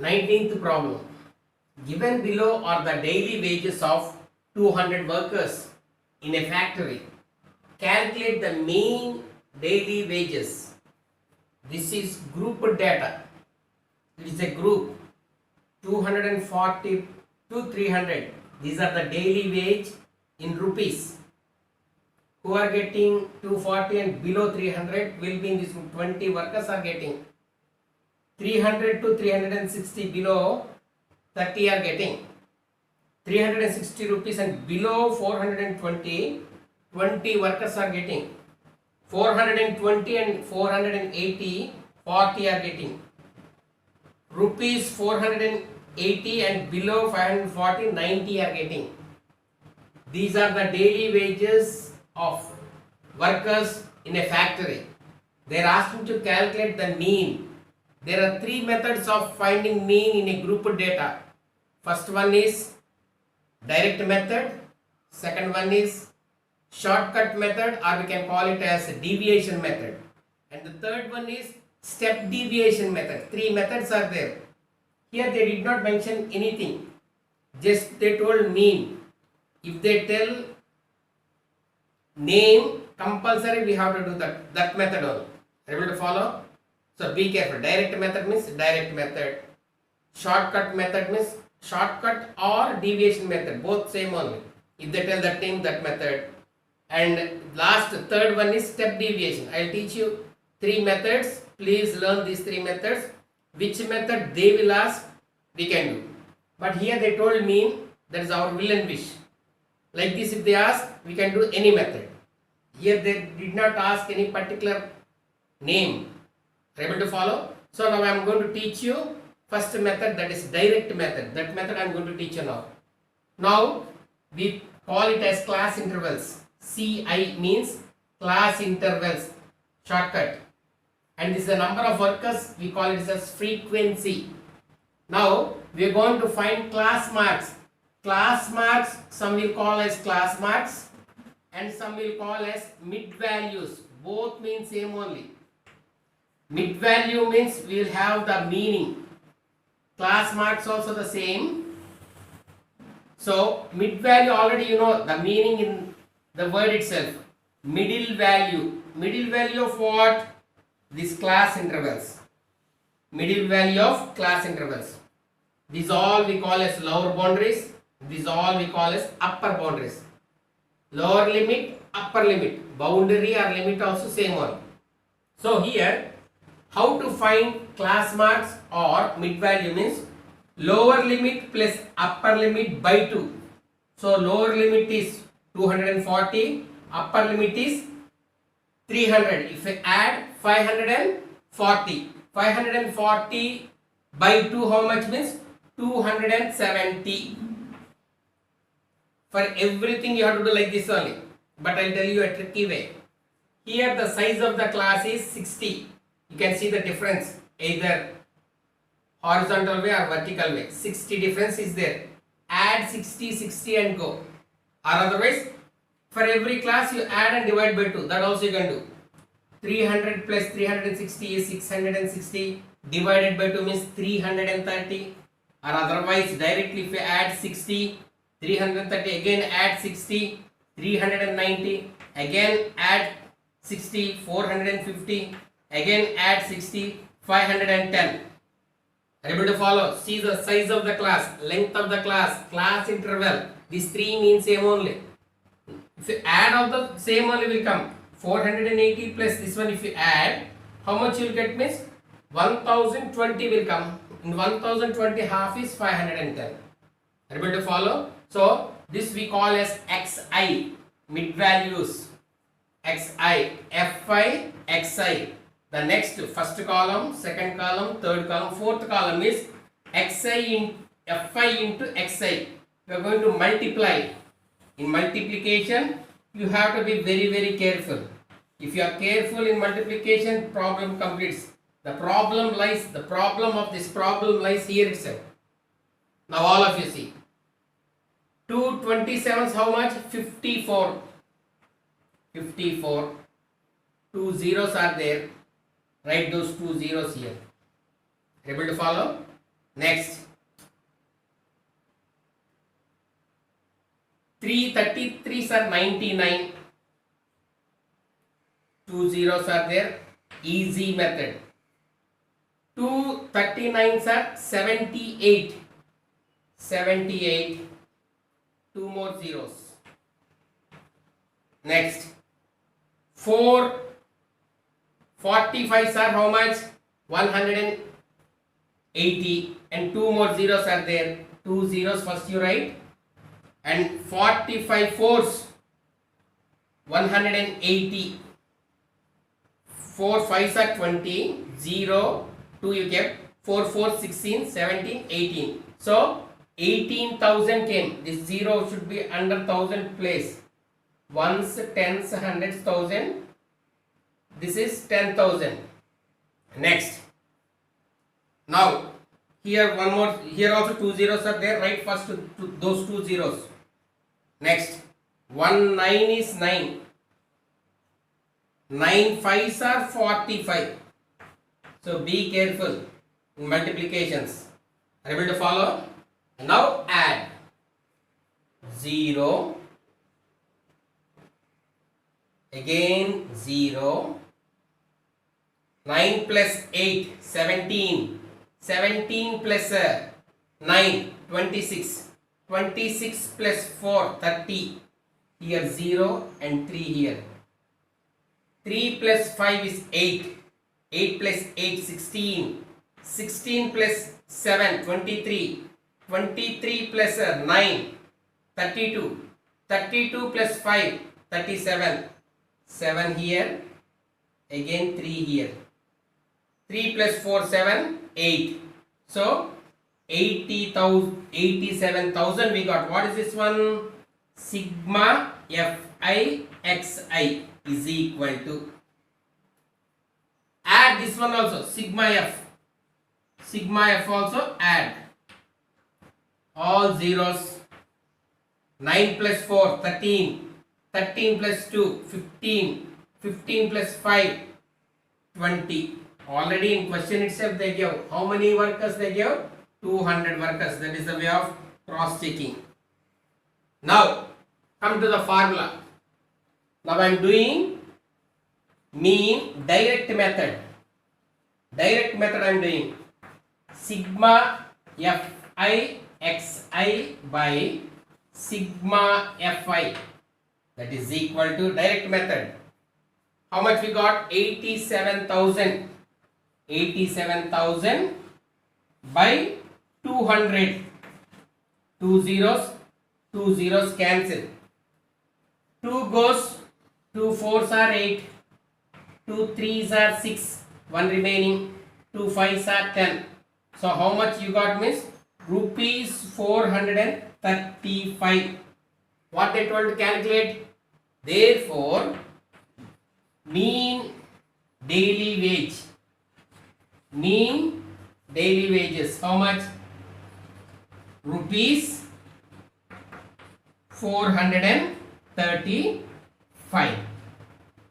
19th problem. Given below are the daily wages of 200 workers in a factory. Calculate the mean daily wages. This is group data. It is a group 240 to 300. These are the daily wage in rupees. Who are getting 240 and below 300 will be in this group. 20 workers are getting. 300 to 360 below 30 are getting. 360 rupees and below 420, 20 workers are getting. 420 and 480, 40 are getting. Rupees 480 and below 540, 90 are getting. These are the daily wages of workers in a factory. They are asking to calculate the mean. There are three methods of finding mean in a group data. First one is direct method. Second one is shortcut method, or we can call it as deviation method. And the third one is step deviation method. Three methods are there. Here they did not mention anything. Just they told mean. If they tell name, compulsory we have to do that method only. Able to follow? So be careful. Direct method means direct method. Shortcut method means shortcut or deviation method. Both same only. If they tell that name, that method. And last third one is step deviation. I will teach you three methods. Please learn these three methods. Which method they will ask, we can do. But here they told mean, that is our will and wish. Like this if they ask, we can do any method. Here they did not ask any particular name. Are you able to follow? So now I am going to teach you first method, that is direct method. That method I am going to teach you now. Now we call it as class intervals. CI means class intervals, shortcut. And this is the number of workers, we call it as frequency. Now we are going to find class marks. Class marks, some will call as class marks and some will call as mid values. Both mean same only. Mid value means we will have the meaning. Class marks also the same. So mid value already you know the meaning in the word itself. Middle value. Middle value of what? These class intervals. Middle value of class intervals. These all we call as lower boundaries. These all we call as upper boundaries. Lower limit, upper limit. Boundary or limit also same one. So here how to find class marks or mid value means lower limit plus upper limit by 2. So lower limit is 240, upper limit is 300. If I add 540, 540 by 2 how much means 270. For everything you have to do like this only. But I will tell you a tricky way. Here the size of the class is 60. You can see the difference either horizontal way or vertical way. 60 difference is there. Add 60, 60 and go. Or otherwise for every class you add and divide by 2. That also you can do. 300 plus 360 is 660. Divided by 2 means 330. Or otherwise directly if you add 60, 330 again add 60, 390 again add 60, 450 again add 60, 510. Are you able to follow? See the size of the class, length of the class, class interval. These three mean same only. If you add all the same only will come. 480 plus this one if you add, how much you will get means 1020 will come. In 1020 half is 510. Are you able to follow? So this we call as XI, mid values. XI, Fi, Xi. The next first column, second column, third column, fourth column is Xi in Fi into Xi. We are going to multiply. In multiplication, you have to be very, very careful. If you are careful in multiplication, problem completes. The problem of this problem lies here itself. Now all of you see. 2 27s how much? 54. 54. 2 zeros are there. Write those 2 zeros here. Able to follow? Next, 333s are 99. 2 zeros are there. Easy method. 2 39s are 78. 78. 2 more zeros. Next, 4 45s are how much? 180, and 2 more zeros are there. 2 zeros first you write, and 45 fours 180. 4 5s are 20, 0, 2 you kept, 4 4 16, 17, 18. So 18,000 came. This 0 should be under 1000 place. Ones, tens, hundreds, thousand. This is 10,000. Next. Now here one more. Here also 2 zeros are there. Write first to those 2 zeros. Next, 1 9 is 9. 9 5s are 45. So be careful in multiplications. Are you able to follow? Now add 0. Again 0. 9 plus 8, 17. 17 plus 9, 26. 26 plus 4, 30. Here 0 and 3 here. 3 plus 5 is 8. 8 plus 8, 16. 16 plus 7, 23. 23 plus 9, 32. 32 plus 5, 37. 7 here. Again 3 here. 3 plus 4, 7, 8. So 80,000, 87,000 we got. What is this one? Sigma Fi Xi is equal to. Add this one also. Sigma F. Sigma F also add. All zeros. 9 plus 4, 13. 13 plus 2, 15. 15 plus 5, 20. Already in question itself they give. How many workers they give? 200 workers. That is the way of cross checking. Now come to the formula. Now I am doing mean direct method. Direct method I am doing. Sigma Fi Xi by sigma Fi. That is equal to direct method. How much we got? 87,000. 87,000 by 200. 2 zeros cancel. 2 goes, 2 4s are 8. 2 3s are 6. 1 remaining. 2 5s are 10. So how much you got means rupees 435. What they told to calculate? Therefore, mean daily wage. Mean daily wages. How much? Rupees 435.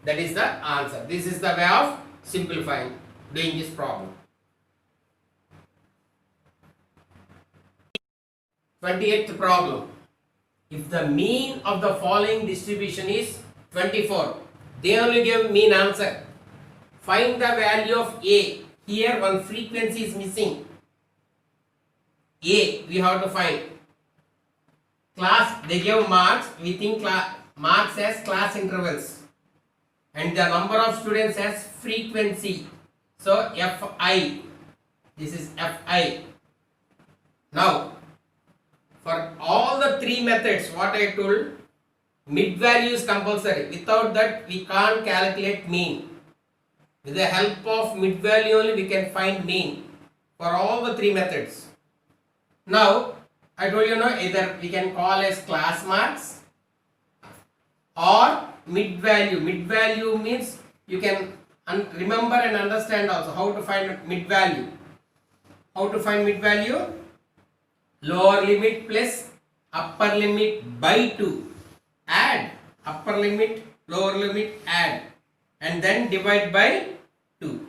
That is the answer. This is the way of simplifying, doing this problem. 28th problem. If the mean of the following distribution is 24, they only give mean answer. Find the value of A. Here one frequency is missing. A we have to find. Class, they give marks. We think marks as class intervals. And the number of students as frequency. So Fi. This is Fi. Now, for all the 3 methods, what I told, mid value is compulsory. Without that, we can't calculate mean. With the help of mid value only, we can find mean for all the 3 methods. Now, I told you either we can call as class marks or mid value. Mid value means you can remember and understand also how to find mid value. How to find mid value? Lower limit plus upper limit by 2. Add upper limit, lower limit, add, and then divide by 2.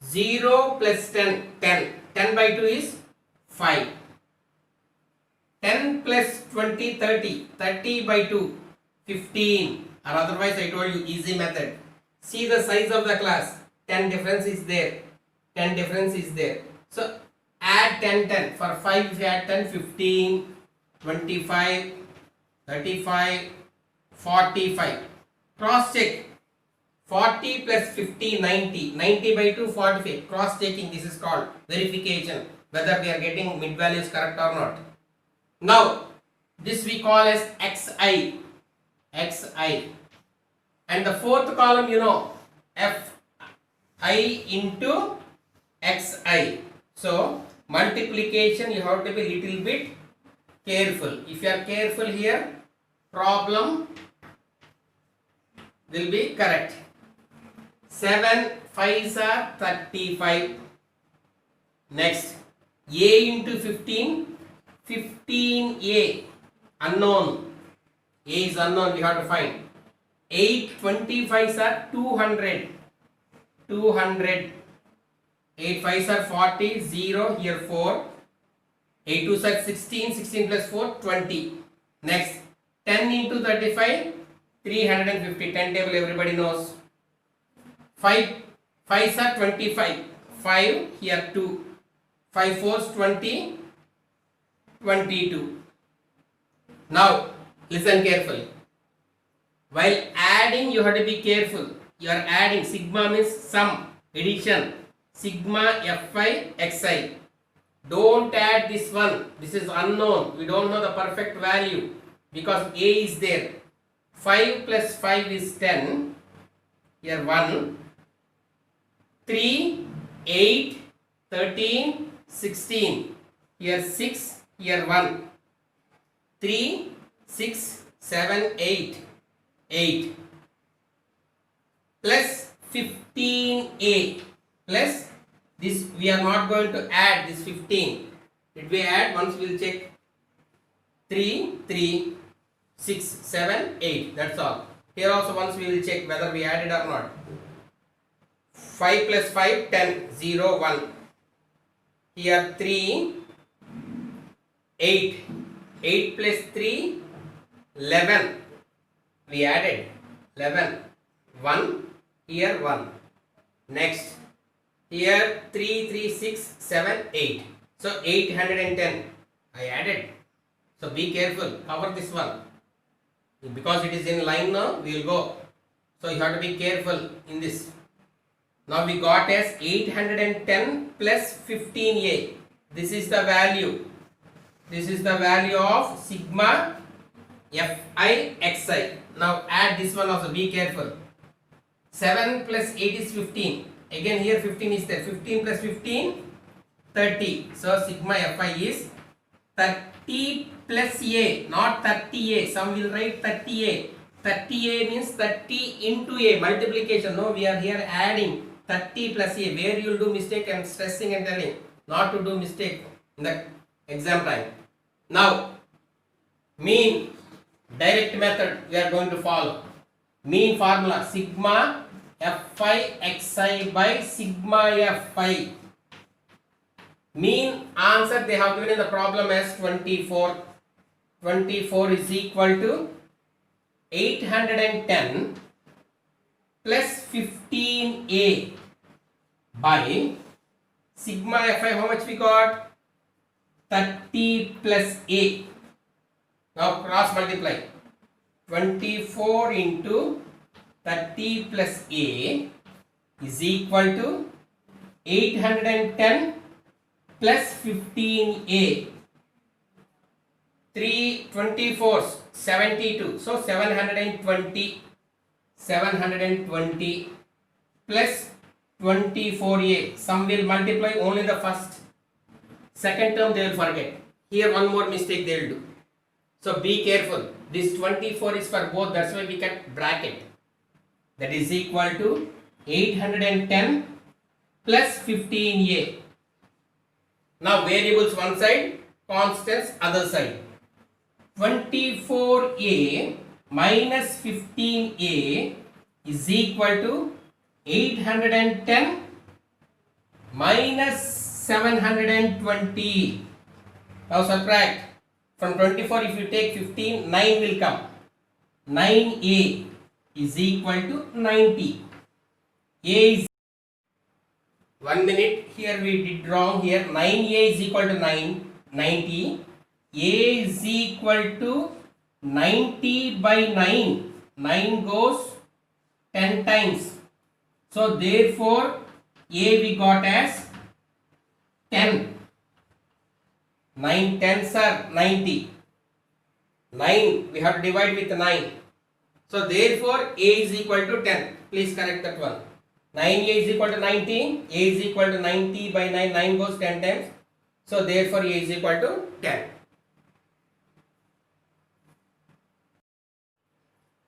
0 plus 10, 10. 10 by 2 is 5. 10 plus 20, 30. 30 by 2, 15. Or otherwise I told you easy method. See the size of the class. 10 difference is there. 10 difference is there. So add 10, 10. For 5 if you add 10, 15, 25, 35, 45. Cross check. 40 plus 50, 90. 90 by 2, 45. Cross checking, this is called verification. Whether we are getting mid values correct or not. Now, this we call as xi. xi. And the fourth column, you know, fi into xi. So, multiplication, you have to be little bit careful. If you are careful here, problem will be correct. 7 5s are 35. Next, a into 15, 15a, unknown. A is unknown, we have to find. 8 25s are 200. 200. 8 5s are 40, 0, here 4. 8 2s are 16, 16 plus 4, 20. Next, 10 into 35, 350. 10 table everybody knows. 5 5s are 25. 5, here 2. 5 4s 20, 22. Now, listen carefully. While adding, you have to be careful. You are adding, sigma means sum, addition. Sigma fi xi. Don't add this one. This is unknown. We don't know the perfect value because a is there. 5 plus 5 is 10. Here 1. 3, 8, 13, 16. Here 6. Here 1. 3, 6, 7, 8. 8. Plus 15a. Plus this we are not going to add this 15. Did we add? Once we will check. 3, 3, 6, 7, 8. That's all. Here also once we will check whether we added or not. 5 plus 5, 10, 0, 1. Here 3, 8. 8 plus 3, 11. We added 11. 1. Here 1. Next. Here 3, 3, 6, 7, 8. So 810. I added. So be careful. Cover this one. Because it is in line now, we will go. So you have to be careful in this. Now we got as 810 plus 15a. This is the value. This is the value of sigma fi xi. Now add this one also. Be careful. 7 plus 8 is 15. Again here 15 is there. 15 plus 15, 30. So sigma fi is 30 plus a, not 30a. Some will write 30a. 30a means 30 into a, multiplication. No, we are here adding 30 plus a. Where you will do mistake, I am stressing and telling. Not to do mistake in the exam time. Now, mean, direct method we are going to follow. Mean formula, sigma fi xi by sigma fi. Mean answer they have given in the problem as 24. 24 is equal to 810 plus 15a by sigma fi. How much we got? 30 plus a. Now cross multiply. 24 into 30 plus a is equal to 810 plus 15a. 3 24s 72. So 720. 720 plus 24a. Some will multiply only the first. Second term they will forget. Here one more mistake they will do. So be careful. This 24 is for both. That's why we can bracket. That is equal to 810 plus 15a. Now variables one side, constants other side. 24a minus 15a is equal to 810 minus 720. Now subtract. From 24 if you take 15, 9 will come. 9a is equal to 90. A is 1 minute. Here we did wrong here. 9a is equal to 90. A is equal to 90 by 9. 9 goes 10 times. So therefore A we got as 10. 9 tens are 90. 9 we have to divide with 9. So therefore A is equal to 10. Please correct that one. 9A is equal to 90. A is equal to 90 by 9. 9 goes 10 times. So therefore A is equal to 10.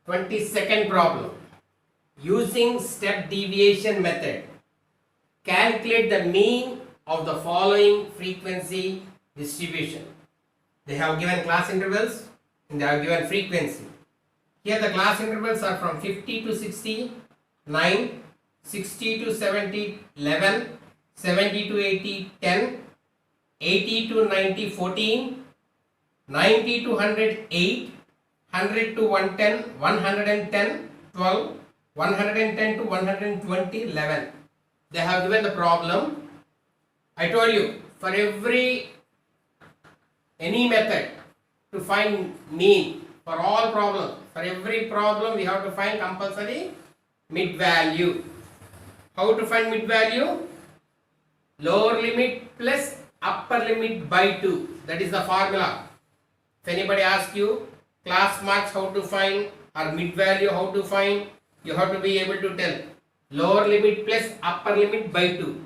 22nd problem. Using step deviation method, calculate the mean of the following frequency distribution. They have given class intervals and they have given frequency. Here the class intervals are from 50 to 60, 9, 60 to 70, 11, 70 to 80, 10, 80 to 90, 14, 90 to 100, 8, 100 to 110, 110, 12, 110 to 120, 11. They have given the problem. I told you, for any method to find mean, for all problems, for every problem we have to find compulsory mid value. How to find mid value? Lower limit plus upper limit by 2. That is the formula. If anybody asks you class marks how to find or mid value how to find, you have to be able to tell lower limit plus upper limit by 2.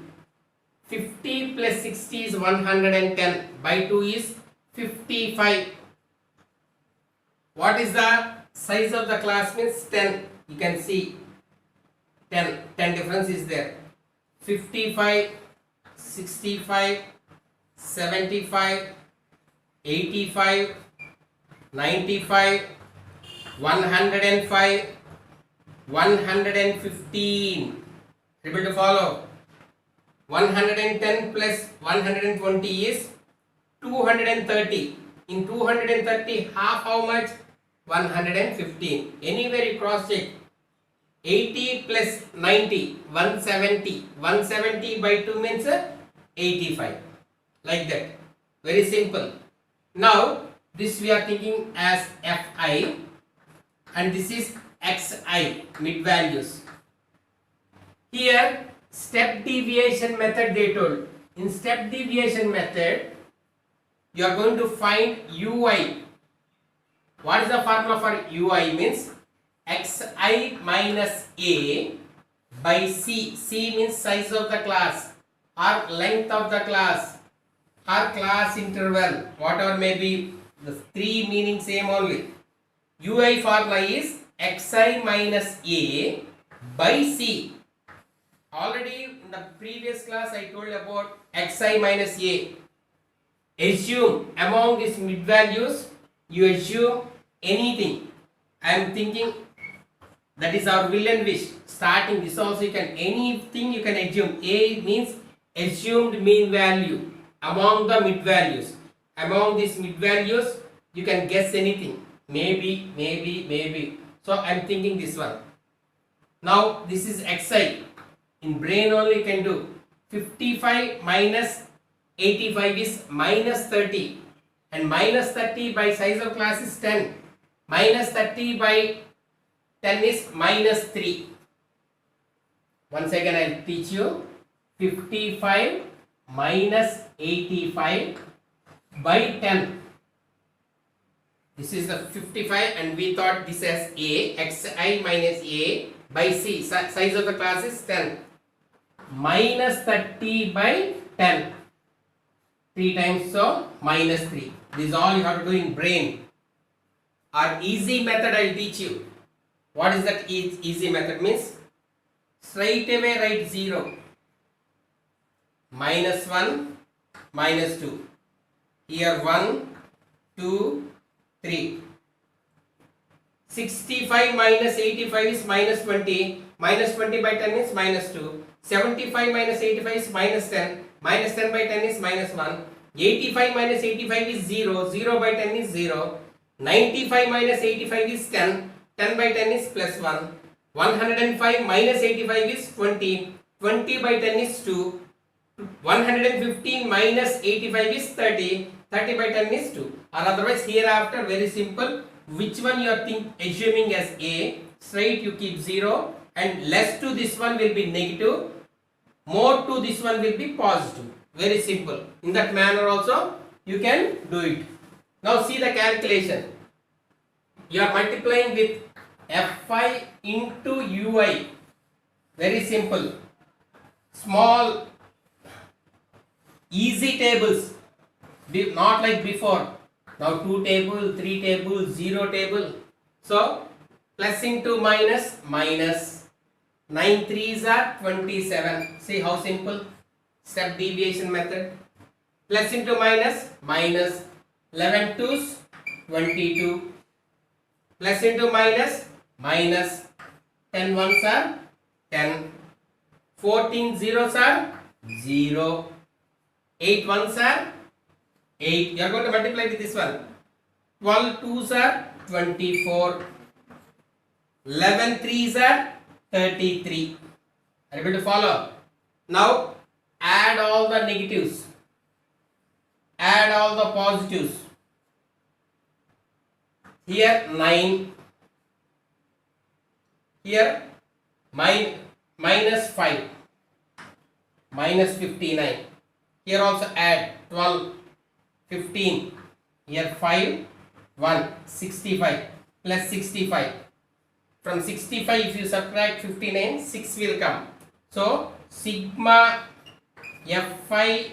50 plus 60 is 110. By 2 is 55. What is the size of the class? Means 10. You can see 10 difference is there. 55, 65, 75, 85, 95, 105, 115. Able to follow? 110 plus 120 is 230. In 230, half how much? 115. Anywhere you cross check. 80 plus 90, 170. 170 by 2 means 85. Like that. Very simple. Now, this we are thinking as Fi and this is Xi, mid values. Here, step deviation method they told. In step deviation method, you are going to find Ui. What is the formula for Ui? Means Xi minus A by C. C means size of the class or length of the class or class interval, whatever may be, the three meaning same only. Ui formula is Xi minus A by C. Already in the previous class I told about Xi minus A. Assume among these mid values, you assume anything. I am thinking that is our will and wish. Starting this also you can, anything you can assume. A means assumed mean value among the mid values. Among these mid values, you can guess anything. Maybe. So I am thinking this one. Now this is Xi. In brain only you can do. 55 minus 85 is minus 30. And minus 30 by size of class is 10. Minus 30 by 10 is minus 3. Once again I will teach you. 55 minus 85 by 10. This is the 55 and we thought this as A. Xi minus A by C. Size of the class is 10. Minus 30 by 10. 3 times so minus 3. This is all you have to do in brain. Our easy method I will teach you. What is that easy method? Means straight away write 0. Minus 1, minus 2. Here 1, 2, 3. 65 minus 85 is minus 20. Minus 20 by 10 is minus 2. 75 minus 85 is minus 10. Minus 10 by 10 is minus 1. 85 minus 85 is 0. 0 by 10 is 0. 95 minus 85 is 10. 10 by 10 is plus 1. 105 minus 85 is 20. 20 by 10 is 2. 115 minus 85 is 30. 30 by 10 is 2. Or otherwise hereafter very simple. Which one you are assuming as A, straight you keep 0, and less to this one will be negative, more to this one will be positive. Very simple. In that manner also you can do it. Now see the calculation. You are multiplying with Fi into Ui. Very simple. Small, easy tables. Not like before. Now 2 table, 3 table, 0 table. So plus into minus, minus. 9 3s are 27. See how simple? Step deviation method. Plus into minus, minus. 11 2s 22. Plus into minus, minus. 10 1s are 10. 14 zeros are 0. 8 1s are 8. You are going to multiply with this one. 12 2s are 24. 11 3s are 33. Are you able to follow? Now add all the negatives. Add all the positives. Here 9. Here minus 5. Minus 59. Here also add 12. 15. Here 5. 1. 65. Plus 65. From 65 if you subtract 59, 6 will come. So sigma Fi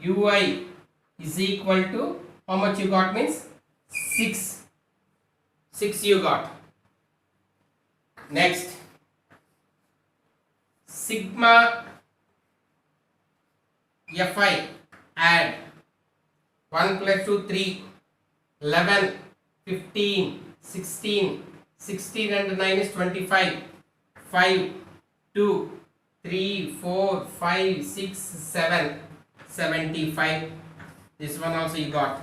Ui is equal to, how much you got means 6. 6 you got. Next, sigma Fi, add 1 plus 2 3, 11, 15, 16, 16 and 9 is 25. 5, 2, 3, 4, 5, 6, 7, 75. This one also you got.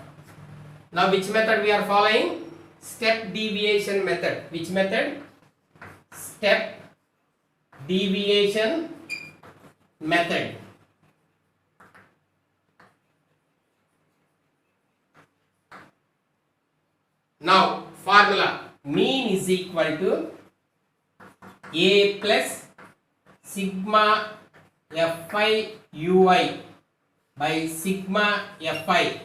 Now which method we are following? Step deviation method. Which method? Step deviation method. Now formula. Mean is equal to A plus sigma Fi Ui by sigma Fi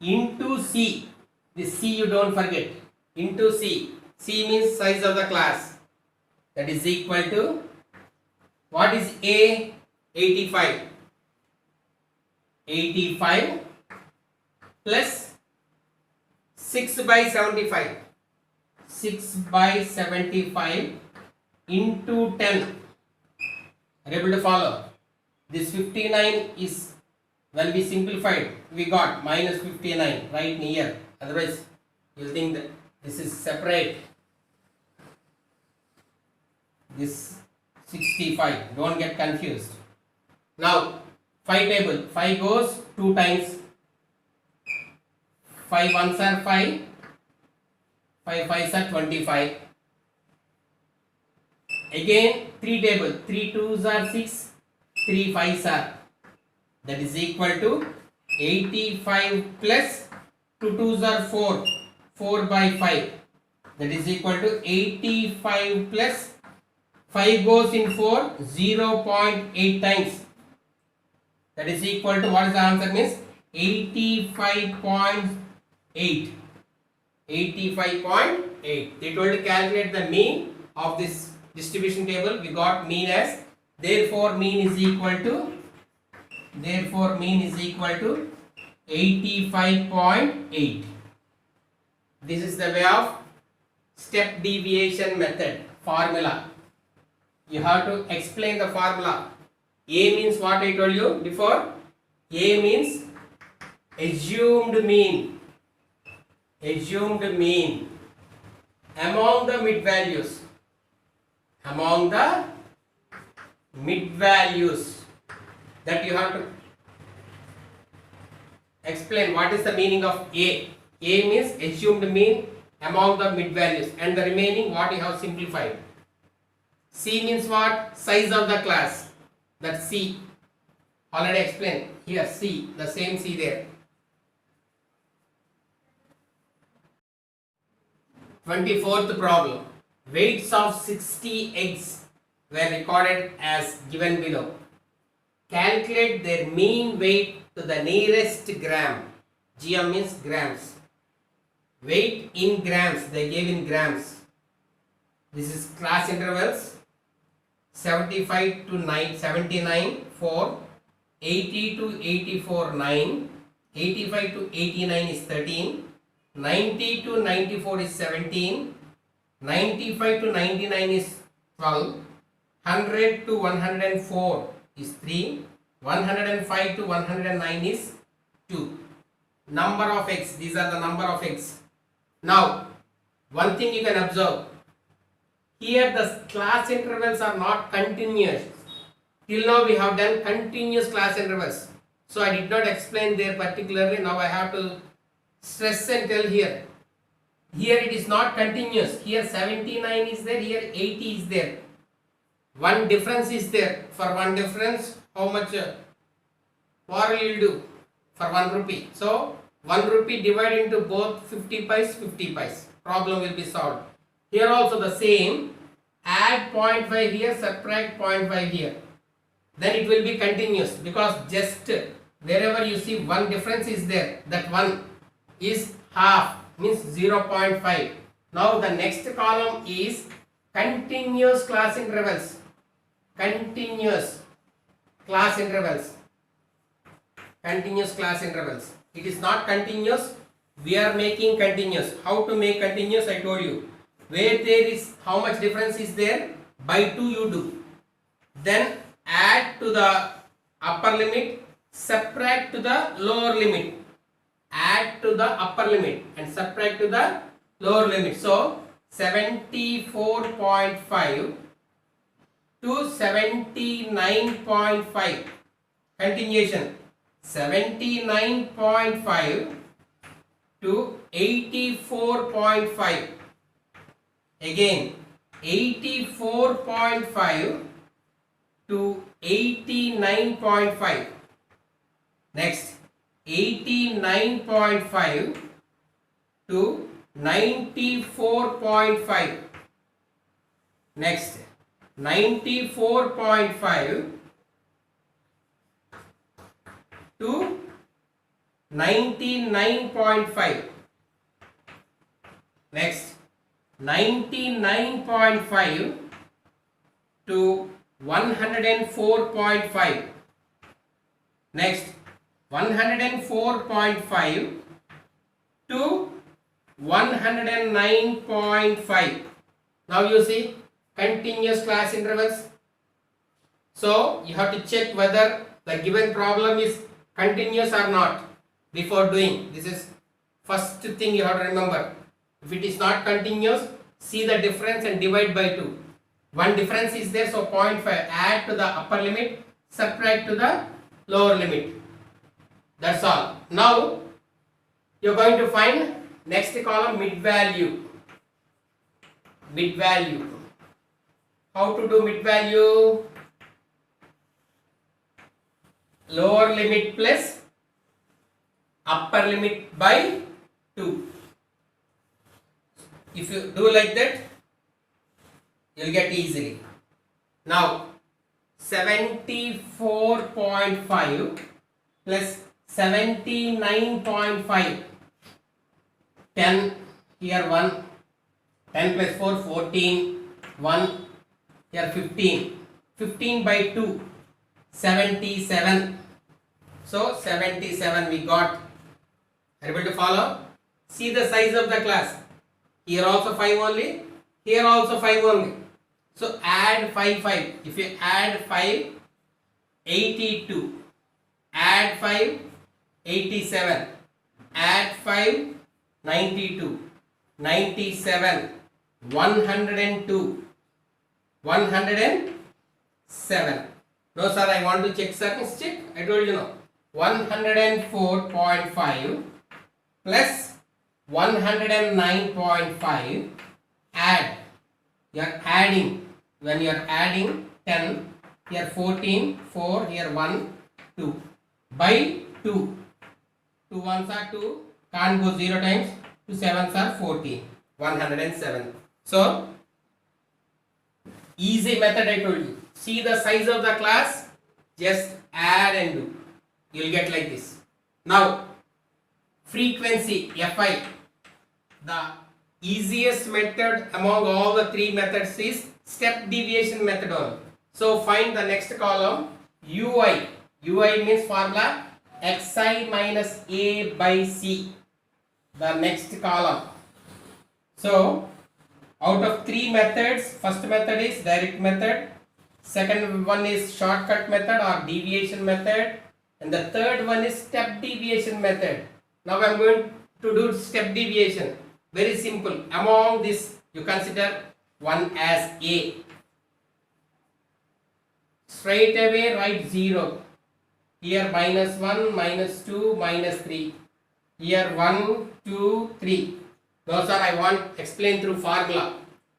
into C. This C you don't forget. Into C. C means size of the class. That is equal to, what is A? 85. 85 plus 6 by 75. 6 by 75 into 10. Are you able to follow? This 59 is, when we simplified, we got minus 59 right here. Otherwise, you'll think that this is separate. This 65. Don't get confused. Now, 5 table. 5 goes 2 times. 5 ones are 5. 5 5s are 25. Again 3 table. 3 2s are 6. 3 5s are. That is equal to 85 plus 2 2s are 4. 4 by 5. That is equal to 85 plus 5 goes in 4. 0.8 times. That is equal to, what is the answer means? 85.8. 85.8. They told to calculate the mean of this distribution table. We got mean as, therefore mean is equal to 85.8. This is the way of step deviation method formula. You have to explain the formula. A means what I told you before. A means assumed mean. Assumed mean among the mid values. Among the mid values, that you have to explain what is the meaning of A. A means assumed mean among the mid values, and the remaining what you have simplified. C means what? Size of the class. That C. Already explained. Here C, the same C there. 24th problem. Weights of 60 eggs were recorded as given below. Calculate their mean weight to the nearest gram. GM means grams. Weight in grams, they gave in grams. This is class intervals 75 to 79 4, 80 to 84 9, 85 to 89 is 13, 90 to 94 is 17, 95 to 99 is 12, 100 to 104 is 3, 105 to 109 is 2. Number of eggs, these are the number of eggs. Now, one thing you can observe, here the class intervals are not continuous. Till now we have done continuous class intervals. So I did not explain there particularly, now I have to stress and tell here. Here it is not continuous, here 79 is there, here 80 is there. One difference is there. For one difference, how much quarrel you will do? For 1 rupee. So 1 rupee divided into both 50 pice, 50 pice. Problem will be solved. Here also the same. Add 0.5 here, subtract 0.5 here. Then it will be continuous, because just wherever you see one difference is there, that one is half, means 0.5. Now the next column is continuous class intervals. Continuous class intervals. Continuous class intervals. It is not continuous, we are making continuous. How to make continuous I told you. Where there is, how much difference is there? By 2 you do. Then add to the upper limit, subtract to the lower limit. Add to the upper limit and subtract to the lower limit. So 74.5 to 79.5. Continuation. 79.5 to 84.5. Again 84.5 to 89.5. Next 89.5 to 94.5. Next 94.5 to 99.5. Next 99.5 to 104.5. Next 104.5 to 109.5. Now you see continuous class intervals. So you have to check whether the given problem is continuous or not before doing. This is first thing you have to remember. If it is not continuous, see the difference and divide by 2. One difference is there, so 0.5. Add to the upper limit, subtract to the lower limit. That's all. Now you are going to find next column, mid value. Mid value. How to do mid value? Lower limit plus upper limit by 2. If you do like that, you will get easily. Now 74.5 plus 79.5. 10 here 1, 10 plus 4 14, 1 here 15, 15 by 2 77. So 77 we got. Are you able to follow? See the size of the class. Here also 5 only, here also 5 only. So add 5 5. If you add 5, 82. Add 5, 87. Add 5, 92. 97. 102. 107. No sir, I want to check circles. Check. I told you no. 104.5 plus 109.5. Add. You are adding. When you are adding 10, here 14, 4, here 1, 2. By 2. 2 ones are 2. Can't go 0 times. 2 sevens are 14. 107. So, easy method I told you. See the size of the class. Just add and do. You will get like this. Now, frequency Fi. The easiest method among all the three methods is step deviation method only. So find the next column ui. Ui means formula xi minus a by c. The next column. So out of three methods, first method is direct method, second one is shortcut method or deviation method, and the third one is step deviation method. Now I am going to do step deviation. Very simple. Among this, you consider one as A. Straight away write 0. Here minus 1, minus 2, minus 3. Here 1, 2, 3. No sir, I want explain through formula.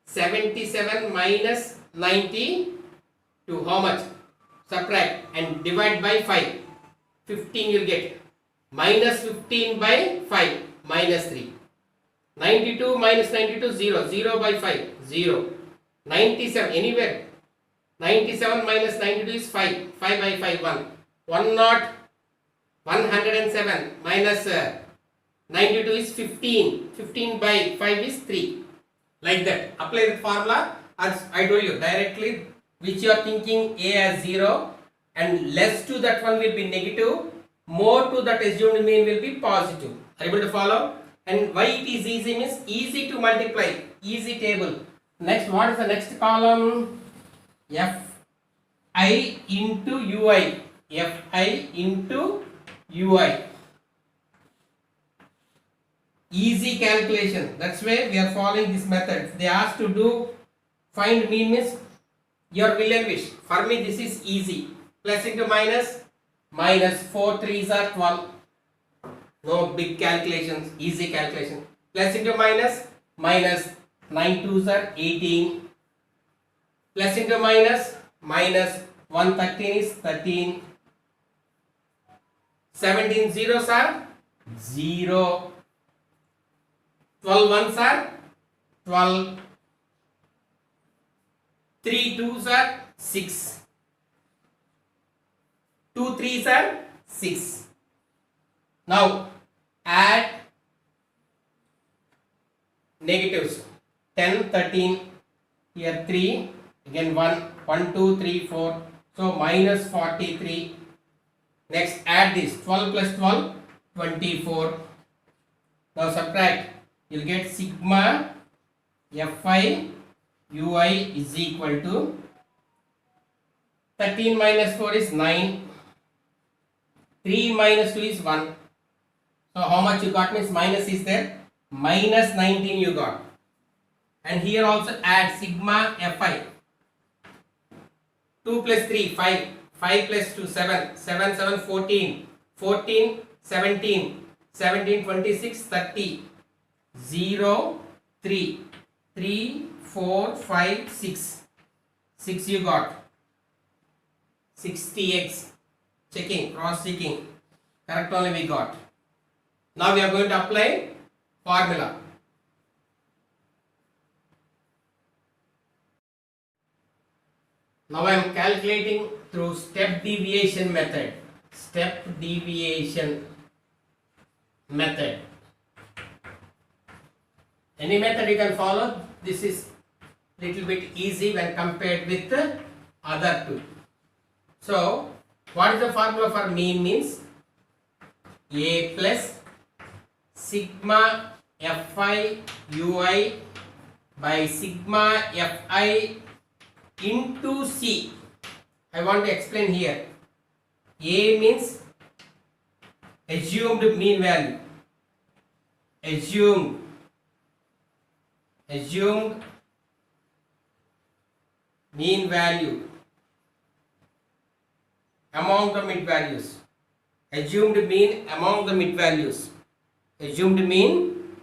77 minus 92. How much? Subtract and divide by 5. 15 you will get. Minus 15 by 5. Minus 3. 92 minus 92, 0. 0 by 5, 0. 97, anywhere. 97 minus 92 is 5. 5 by 5, 1. 1 not 107 minus 92 is 15. 15 by 5 is 3. Like that. Apply the formula as I told you directly, which you are thinking A as 0 and less to that one will be negative, more to that assumed mean will be positive. Are you able to follow? And why it is easy means easy to multiply, easy table. Next, what is the next column? Fi into ui. Fi into ui. Easy calculation. That's why we are following this method. They ask to do find mean means your will and wish. For me, this is easy. Plus into minus. Minus 4 3s are 12. No big calculations, easy calculation. Plus into minus, minus 9 2s are 18. Plus into minus, minus 113 is 13. 17 zeros are 0. 12 ones are 12. 3 2s are 6. 2 3s are 6. Now add negatives. 10 13, here 3, again 1 1 2 3 4, so minus 43. Next add this 12 plus 12 24. Now subtract, you will get sigma Fi ui is equal to 13 minus 4 is 9. 3 minus 2 is 1. So how much you got means minus is there. Minus 19 you got. And here also add sigma Fi. 2 plus 3 5. 5 plus 2 7. 7 7 14. 14 17. 17 26 30. 0 3. 3 4 5 6. 6 you got. 60x. Checking, cross checking. Correct only we got. Now we are going to apply formula. Now I am calculating through step deviation method. Step deviation method. Any method you can follow. This is little bit easy when compared with the other two. So what is the formula for mean means A plus sigma Fi ui by sigma Fi into C. I want to explain here. A means assumed mean value. Assumed mean value among the mid values. Assumed mean among the mid values. Assumed mean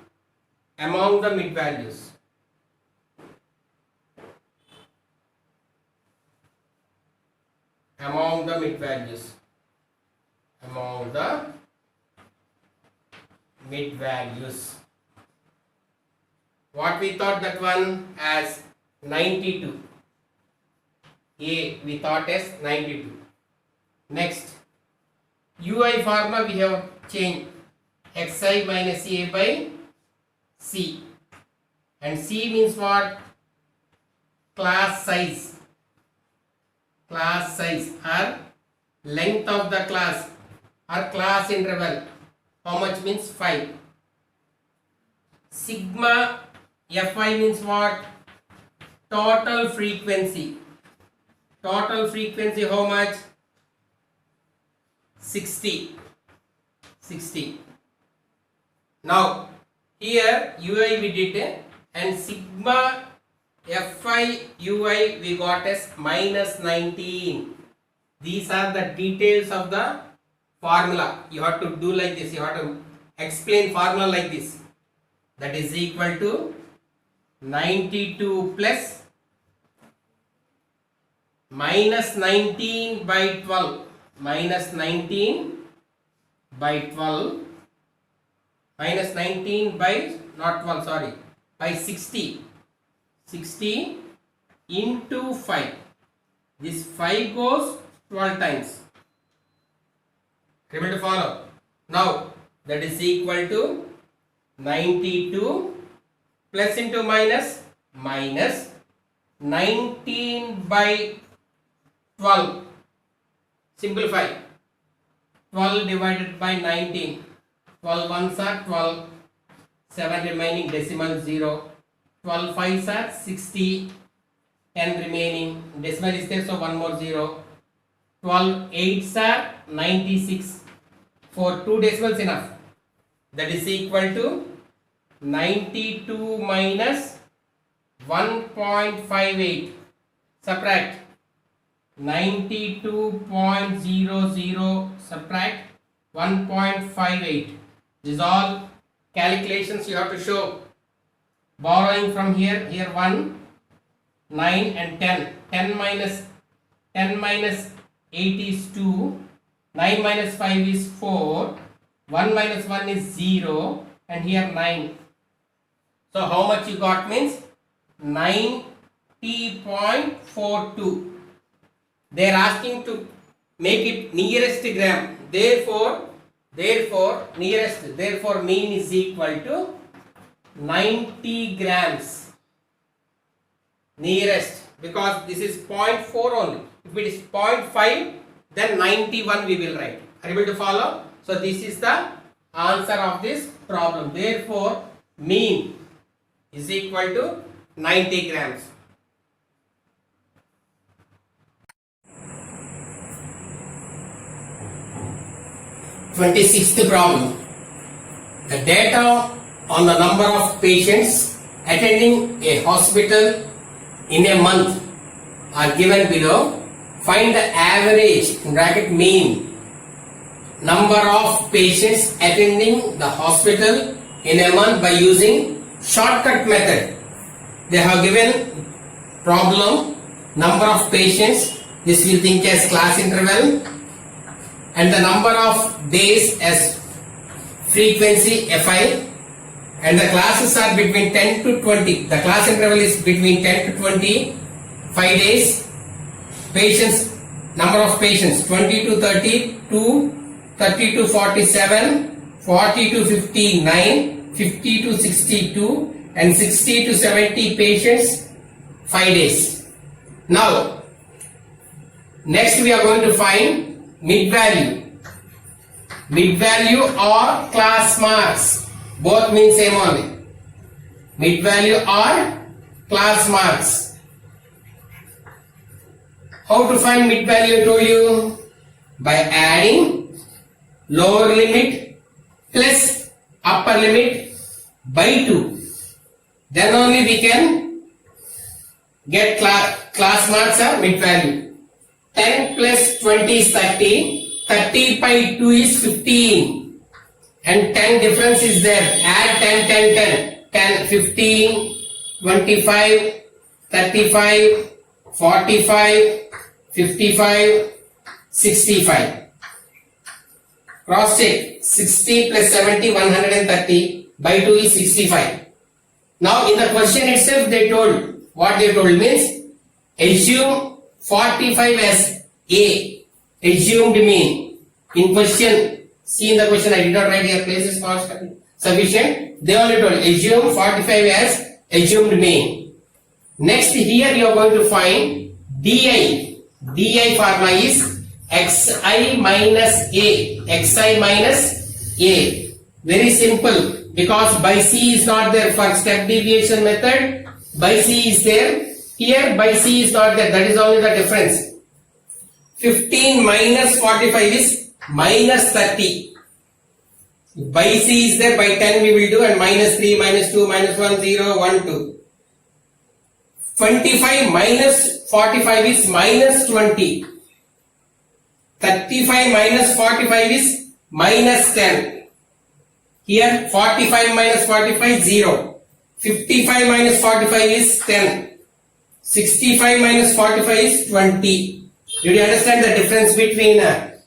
among the mid values. Among the mid values. Among the mid values. What we thought that one as 92. A we thought as 92. Next, UI formula we have changed xi minus a by c, and c means what? Class size. Class size or length of the class or class interval. How much means 5. Sigma fi means what? Total frequency. Total frequency how much? 60. Now here UI we did and sigma fi ui we got as minus 19. These are the details of the formula. You have to do like this. You have to explain formula like this. That is equal to 92 plus minus 19 by 12. Minus 19 by 12. Minus 19 by, not 12, sorry, by 60. 60 into 5. This 5 goes 12 times. Able to follow? Now that is equal to 92 plus into minus, minus 19 by 12. Simplify. 12 divided by 19. 12 ones are 12. 7 remaining, decimal 0. 12 fives are 60. 10 remaining, decimal is there, so one more 0. 12 eights are 96. For 2 decimals enough. That is equal to 92 minus 1.58. Subtract 92.00, subtract 1.58. This is all calculations you have to show. Borrowing from here, 1, 9 and 10. 10 minus 8 is 2. 9 minus 5 is 4. 1 minus 1 is 0. And here 9. So how much you got means 90.42. They are asking to make it nearest gram. Therefore mean is equal to 90 grams. Nearest, because this is 0.4 only. If it is 0.5, then 91 we will write. Are you able to follow? So this is the answer of this problem. Therefore mean is equal to 90 grams. 26th problem. The data on the number of patients attending a hospital in a month are given below. Find the average mean number of patients attending the hospital in a month by using shortcut method. They have given problem number of patients. This we think as class interval, and the number of days as frequency fi, and the classes are between 10 to 20. The class interval is between 10 to 20, 5 days. Patients, number of patients 20 to 32, 30 to 47, 40 to 59, 50 to 62, and 60 to 70 patients, 5 days. Now, next we are going to find mid value. Mid value or class marks. Both mean same only. Mid value or class marks. How to find mid value I told you? By adding lower limit plus upper limit by 2. Then only we can get class marks or mid value. 10 plus 20 is 30. 30 by 2 is 15. And 10 difference is there. Add 10, 10, 10. 10, 15, 25, 35, 45, 55, 65. Cross check. 60 plus 70, 130. By 2 is 65. Now in the question itself they told, what they told means, assume 45 as A. Assumed mean. In question, see in the question I did not write here, places constant sufficient. They only told, assume 45 as assumed mean. Next here you are going to find DI. DI formula is xi minus A. Xi minus A. Very simple. Because by C is not there for step deviation method, by C is there. Here by C is not there. That is only the difference. 15 minus 45 is minus 30. By C is there, by 10 we will do, and minus 3, minus 2, minus 1, 0, 1, 2. 25 minus 45 is minus 20. 35 minus 45 is minus 10. Here 45 minus 45 0. 55 minus 45 is 10. 65 minus 45 is 20. Did you understand the difference between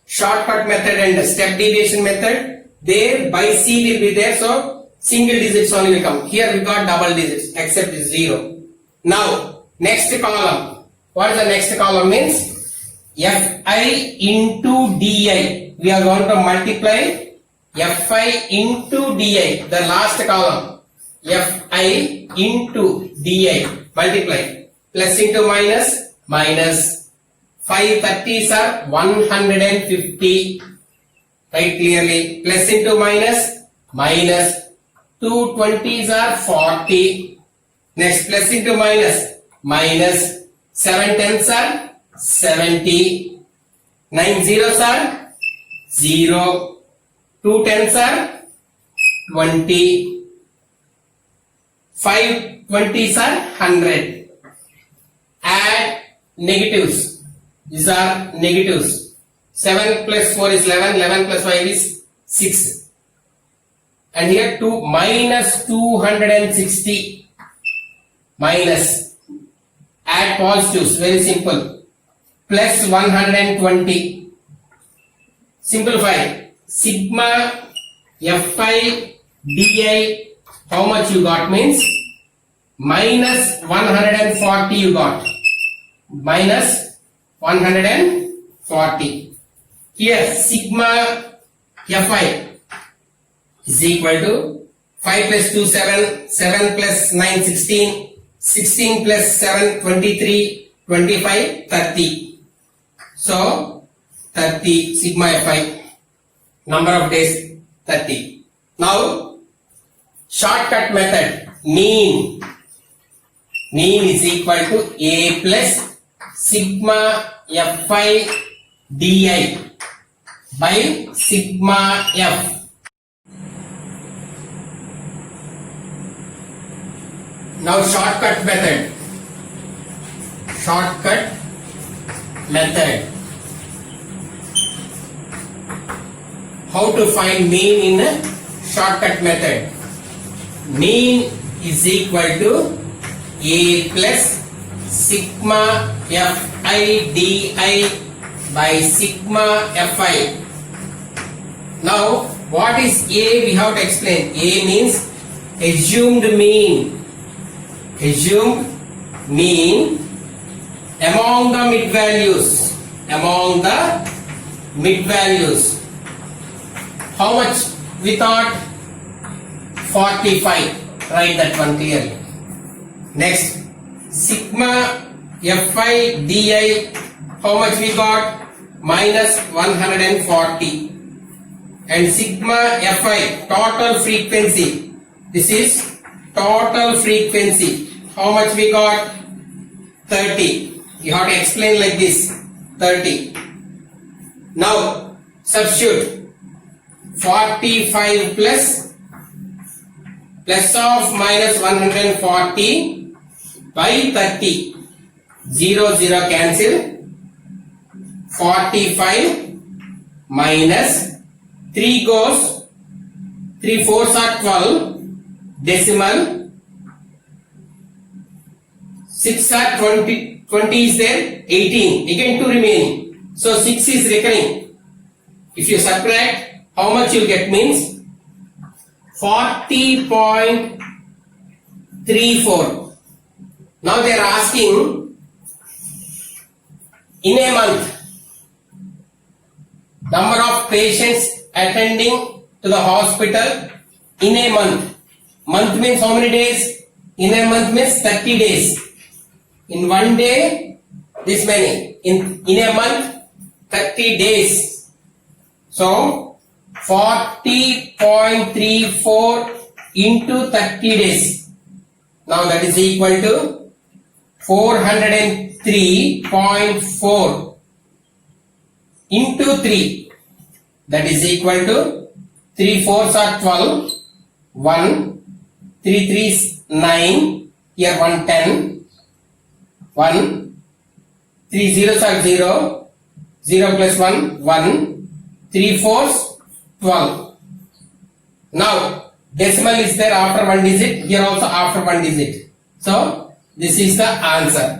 shortcut method and step deviation method? There by C will be there, so single digits only will come. Here we got double digits except 0. Now next column. What is the next column means? Fi into Di. We are going to multiply Fi into Di, the last column. Fi into Di, multiply. Plus into minus, minus. 5 30s are 150. Write clearly. Plus into minus, minus. 2 20s are 40. Next plus into minus, minus. 7 10s are 70. 9 zeros are 0. 2 10s are 20. 5 20s are 100. Add negatives. These are negatives. 7 plus 4 is 11. 11 plus 5 is 6. And here 2 minus 260. Minus. Add positives. Very simple. Plus 120. Simplify. Sigma Fi Di, how much you got means minus 140 you got. Minus 140. Here sigma Fi is equal to 5 plus 2 7, 7 plus 9 16, 16 plus 7 23, 25 30. So 30 sigma Fi. Number of days 30. Now shortcut method, mean. Mean is equal to A plus sigma Fi Di by sigma F. Now shortcut method. Shortcut method. How to find mean in a shortcut method? Mean is equal to A plus sigma Fi Di by sigma Fi. Now what is A? We have to explain. A means assumed mean. Assumed mean among the mid values. Among the mid values. How much we thought? 45. Write that one clearly. Next, sigma Fi Di, how much we got? Minus 140. And sigma Fi, total frequency. This is total frequency. How much we got? 30. You have to explain like this. 30. Now, substitute. 45 plus of minus 140 by 30. 0 0 cancel. 45 minus 3 goes 3 4s are 12 decimal 6 are 20 is there 18 again 2 remaining, so 6 is recurring. If you subtract, how much you get means 40.34. Now they are asking in a month number of patients attending to the hospital in a month. Month means how many days? In a month means 30 days. In one day, this many. In a month, 30 days. So 40.34 into 30 days. Now that is equal to 403.4 into 3. That is equal to 3 4s are 12. 1 3 3s 9. Here 1 10. 1 3 zeros are 0. 0 plus 1 1. 3 4s 12. Now decimal is there after one digit, here also after one digit. So this is the answer.